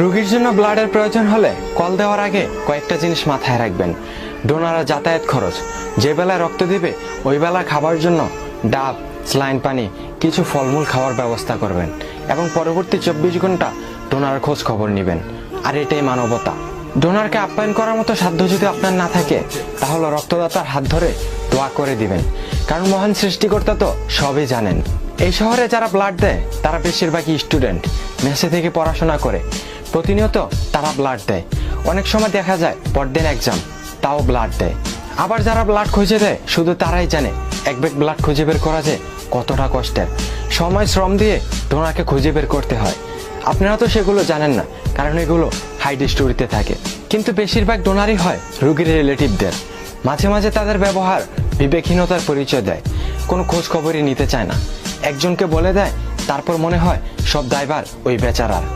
রোগীর জন্য ব্লাডের প্রয়োজন হলে কল দেওয়ার আগে কয়েকটা জিনিস মাথায় রাখবেন। ডোনাররা যাতায়াত খরচ, যে বেলায় রক্ত দিবে ওই বেলা খাবার জন্য ডাব, স্যালাইন পানি, কিছু ফলমূল খাওয়ার ব্যবস্থা করবেন এবং পরবর্তী 24 ঘন্টা ডোনারের খোঁজ খবর নেবেন। আর এটাই মানবতা। ডোনারকে আপ্যায়ন করার মতো সাধ্য যদি আপনার না থাকে তাহলে রক্তদাতার হাত ধরে দোয়া করে দিবেন, কারণ মহান সৃষ্টিকর্তা তো সবই জানেন। এই শহরে যারা ব্লাড দেয় তারা বেশিরভাগই স্টুডেন্ট, মেসে থেকে পড়াশোনা করে। প্রতিনিয়ত তারা ব্লাড দেয়। অনেক সময় দেখা যায় পরদিন এক্সাম, তাও ব্লাড দেয়। আবার যারা ব্লাড খুঁজে দেয় শুধু তারাই জানে এক ব্যাগ ব্লাড খুঁজে বের করা যে কতটা কষ্টের। সময় শ্রম দিয়ে ডোনারকে খুঁজে বের করতে হয়। আপনারা তো সেগুলো জানেন না, কারণ এগুলো হাইড স্টোরিতে থাকে। কিন্তু বেশিরভাগ ডোনারই হয় রোগীর রিলেটিভদের। মাঝে মাঝে তাদের ব্যবহার বিবেকহীনতার পরিচয় দেয়, কোনো খোঁজ খবরই নিতে চায় না। একজনকে বলে দেয়, তারপর মনে হয় সব দায়ভার ওই বেচারার।